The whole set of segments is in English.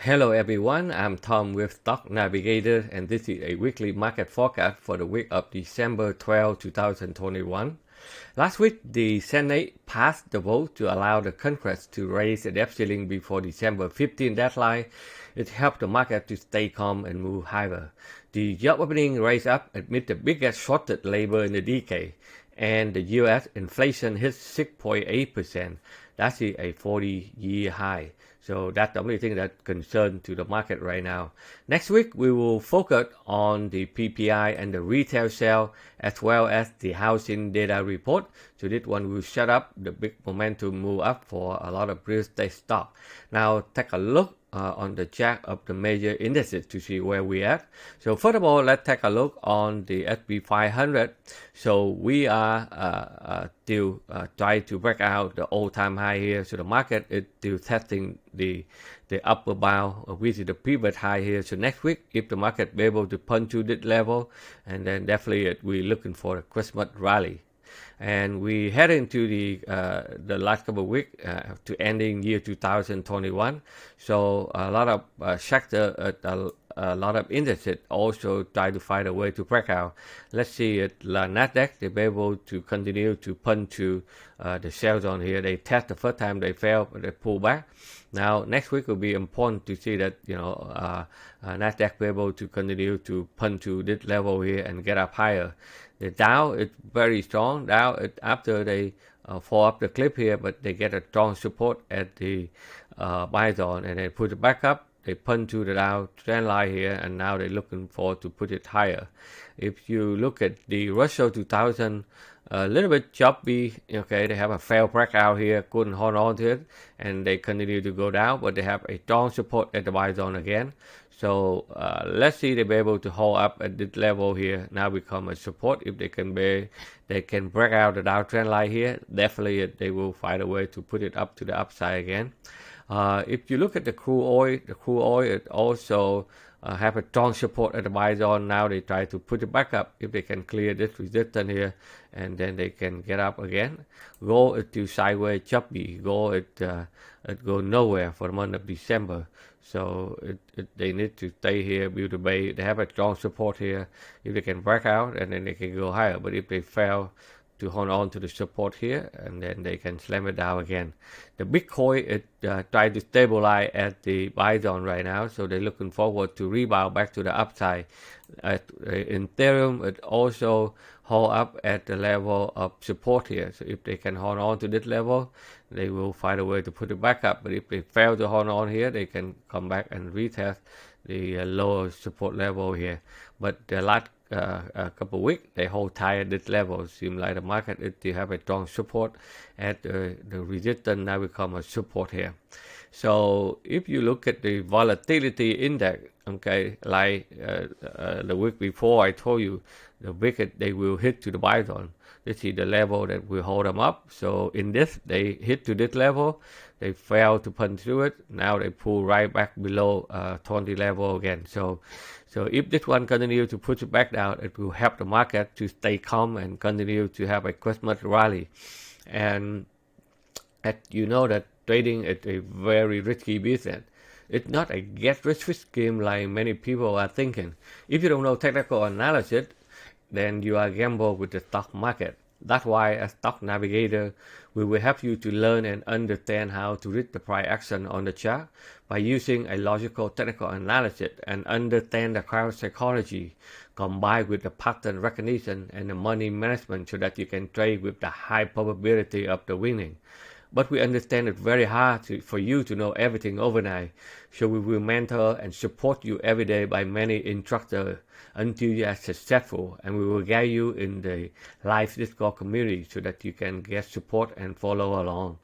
Hello everyone, I'm Tom with Stock Navigator and this is a weekly market forecast for the week of December 12, 2021. Last week, the Senate passed the vote to allow the Congress to raise the debt ceiling before December 15 deadline. It helped the market to stay calm and move higher. The job opening raised up amid the biggest shortage labor in a decade, and the U.S. inflation hit 6.8%. That's a 40-year high. So that's the only thing that concerns to the market right now. Next week, we will focus on the PPI and the retail sale as well as the housing data report. So this one will shut up the big momentum move up for a lot of real estate stock. Now take a look on the chart of the major indices to see where we at. So first of all, let's take a look on the S&P 500. So we are still trying to break out the all-time high here. So the market is still testing the upper bound, which is the pivot high here. So next week, if the market be able to punch to this level, and then definitely we're looking for a Christmas rally. And we head into the last couple of weeks to ending year 2021. So a lot of sector, a lot of indices also try to find a way to break out. Let's see it. Nasdaq, they be able to continue to punch to the sell zone here. They test the first time, they failed, but they pull back. Now next week will be important to see that Nasdaq be able to continue to punch to this level here and get up higher. The Dow is very strong. Dow, after they fall up the cliff here, but they get a strong support at the buy zone, and they put it back up. They punch to the Dow trend line here, and now they're looking for to put it higher. If you look at the Russell 2000, a little bit choppy. Okay, they have a failed breakout here, couldn't hold on to it, and they continue to go down, but they have a strong support at the buy zone again. So let's see they be able to hold up at this level here. Now become a support. If they can break out the downtrend line here, definitely they will find a way to put it up to the upside again. If you look at the crude oil it also have a strong support at the buy zone. Now they try to put it back up. If they can clear this resistance here, and then they can get up again. Gold is still sideways choppy. Gold it go nowhere for the month of December. So they need to stay here, build a base. They have a strong support here. If they can break out, and then they can go higher. But if they fail to hold on to the support here, and then they can slam it down again. The Bitcoin is trying to stabilize at the buy zone right now, so they're looking forward to rebound back to the upside. Ethereum, it also hold up at the level of support here. So if they can hold on to this level, they will find a way to put it back up. But if they fail to hold on here, they can come back and retest the lower support level here. But the last a couple of weeks, they hold tight at this level. Seems like the market is to have a strong support at the resistance now become a support here. So if you look at the volatility index, okay, like the week before I told you, the wicket they will hit to the buy zone. This is the level that will hold them up. So in this, they hit to this level. They fail to punch through it. Now they pull right back below 20 level again. So if this one continue to push it back down, it will help the market to stay calm and continue to have a Christmas rally. And you know that trading is a very risky business. It's not a get-rich scheme like many people are thinking. If you don't know technical analysis, then you are gamble with the stock market. That's why as Stock Navigator, we will help you to learn and understand how to read the price action on the chart by using a logical technical analysis and understand the crowd psychology combined with the pattern recognition and the money management so that you can trade with the high probability of the winning. But we understand it's very hard for you to know everything overnight. So we will mentor and support you every day by many instructors until you are successful. And we will guide you in the live Discord community so that you can get support and follow along.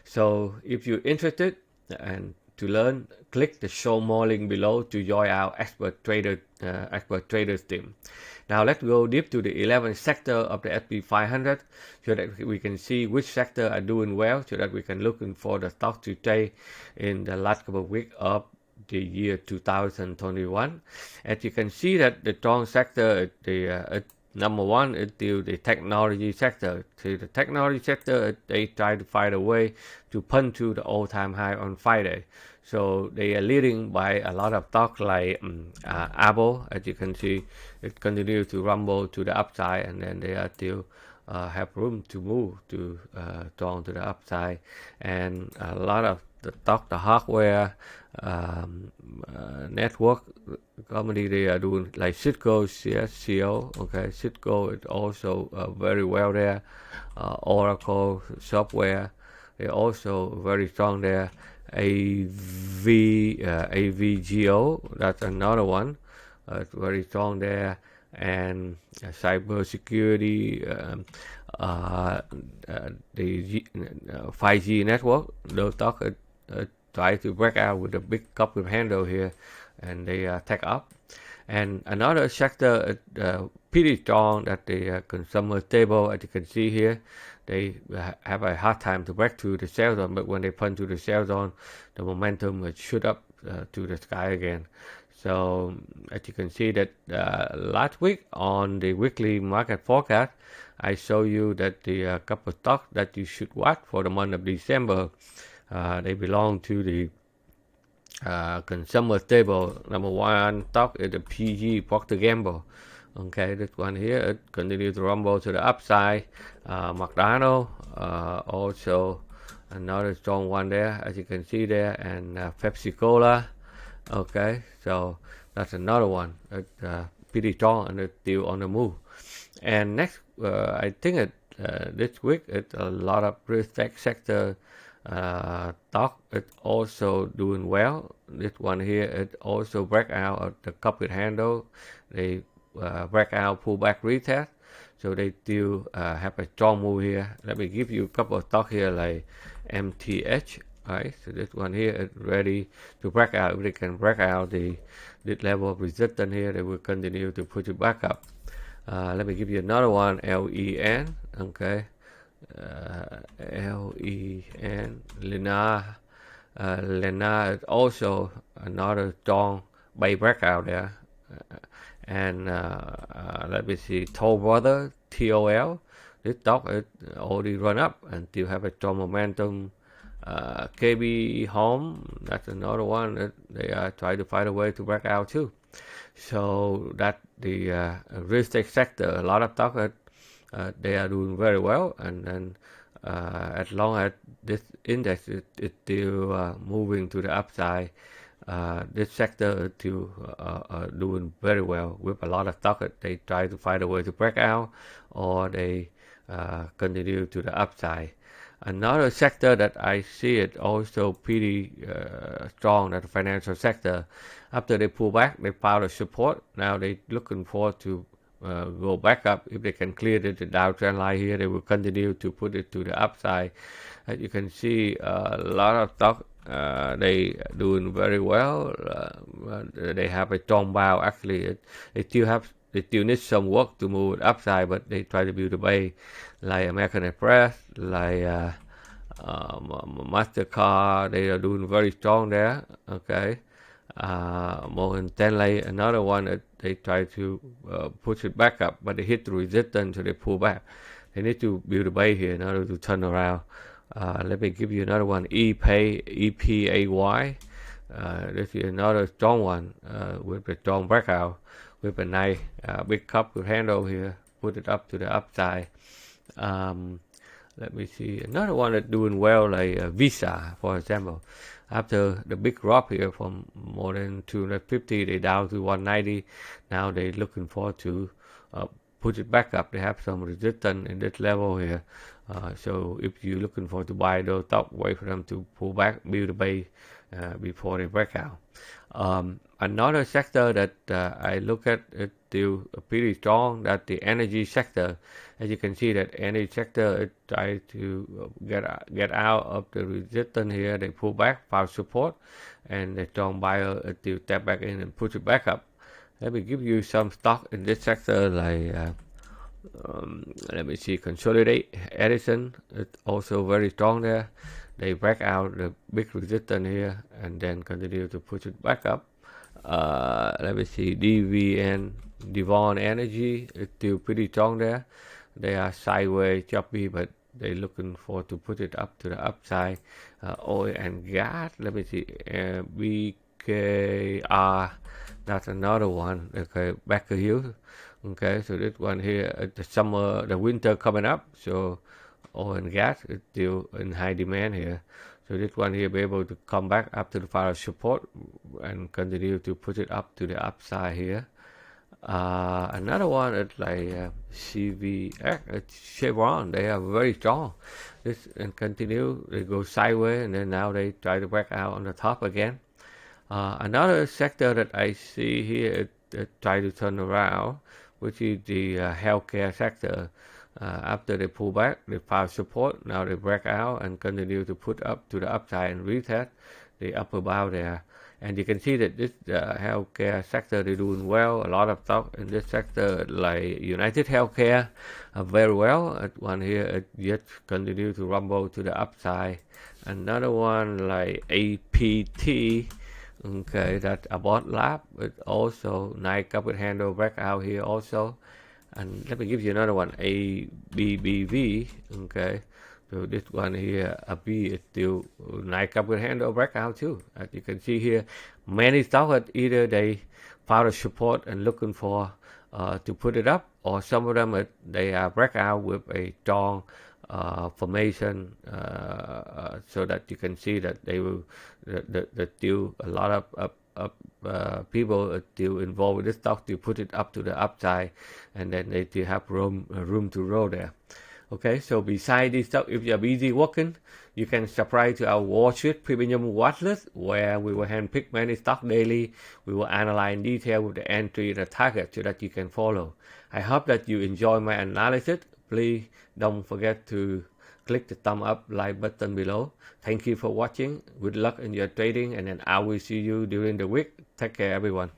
So if you're interested and to learn, click the show more link below to join our expert traders team. Now let's go deep to the 11th sector of the S&P 500 so that we can see which sector are doing well, so that we can look for the stock to trade in the last couple of weeks of the year 2021. As you can see that the strong sector, number one is still the technology sector. So the technology sector, they try to find a way to punch to the all-time high on Friday. So they are leading by a lot of stock like Apple. As you can see, it continues to rumble to the upside, and then they are still have room to move to strong to the upside. And a lot of the stock, the hardware, network company, they are doing like Cisco, CSCO. Okay, Cisco is also very well there. Oracle software, they're also very strong there. AVGO, that's another one. It's very strong there. And cyber security, the 5G network, those stock try to break out with a big cup of handle here, and they take up. And another sector pretty strong, that the consumer stable, as you can see here, they have a hard time to break through the sell zone, but when they punch through the sell zone, the momentum will shoot up to the sky again. So as you can see that last week on the weekly market forecast, I show you that the couple of stocks that you should watch for the month of December, they belong to the consumer stable. Number one stock is the PG, Procter Gamble. Okay, this one here, it continues to rumble to the upside. McDonald's, also another strong one there, as you can see there, and Pepsi Cola. Okay, so that's another one. It's pretty strong and it's still on the move. And next, I think this week it's a lot of real estate sector stock. It's also doing well. This one here, it also break out of the cupped handle. They break out, pull back, retest. So they still have a strong move here. Let me give you a couple of stocks here like MTH. Right, so this one here is ready to break out. If they can break out this level of resistance here, they will continue to push it back up. Let me give you another one, LEN. Okay, LEN, Lena. Lena is also another strong buy breakout there. And let me see, Toll Brother, TOL. This stock is already run up and still have a strong momentum. KB Home, that's another one that they are trying to find a way to break out too. So that the real estate sector, a lot of stock that they are doing very well, and then as long as this index is still moving to the upside, this sector is still doing very well with a lot of stock that they try to find a way to break out, or they continue to the upside. Another sector that I see it also pretty strong, that the financial sector. After they pull back, they found a support. Now they're looking forward to go back up. If they can clear the downtrend line here, they will continue to put it to the upside. As you can see, a lot of stock they doing very well. They have a strong bow. Actually, they still need some work to move it upside, but they try to build a base like American Express, like MasterCard. They are doing very strong there. Okay, Morgan Stanley, another one that they try to push it back up, but they hit the resistance, so they pull back. They need to build a base here in order to turn around. Let me give you another one, EPAY. This is another strong one with a strong breakout, with a nice big cup with handle here, put it up to the upside. Let me see, another one that's doing well, like Visa, for example. After the big drop here from more than 250, they down to 190. Now they're looking forward to push it back up. They have some resistance in this level here. So if you're looking for to buy those stock, wait for them to pull back, build a base before they break out. Another sector that I look at is still pretty strong, that the energy sector. As you can see, that energy sector is trying to get out of the resistance here. They pull back, found support, and the strong buyer still step back in and push it back up. Let me give you some stock in this sector, like let me see, Consolidate, Edison. It's also very strong there. They break out the big resistance here and then continue to push it back up. Let me see, Devon Energy is still pretty strong there. They are sideways, choppy, but they're looking for to put it up to the upside. Oil and gas, let me see, BKR, that's another one. Okay, back here. Okay, so this one here, the winter coming up, so oil and gas is still in high demand here. So this one here be able to come back up to the fire support and continue to put it up to the upside here. Another one is like CVX, Chevron. They are very strong. This and continue. They go sideways and then now they try to break out on the top again. Another sector that I see here is try to turn around, which is the healthcare sector. After they pull back, they found support. Now they break out and continue to put up to the upside and retest the upper bound there. And you can see that this healthcare sector they're doing well. A lot of stock in this sector, like United Healthcare, very well. One here it yet continue to rumble to the upside. Another one like APT. Okay, that Abbott Lab. It also nice couple handle breakout here also. And let me give you another one, ABBV. Okay, so this one here, a B is still nice couple handle breakout too. As you can see here, many stocks either they found a support and looking for to put it up, or some of them they are breakout with a strong formation, so that you can see that they will that still a lot of people are still involved with this stock to put it up to the upside, and then they still have room to roll there. Okay, so beside this stock, if you're busy working, you can subscribe to our Watchlist premium watchlist, where we will handpick many stocks daily. We will analyze in detail with the entry and the target so that you can follow. I hope that you enjoy my analysis. Please don't forget to click the thumb up like button below. Thank you for watching. Good luck in your trading, and then I will see you during the week. Take care, everyone.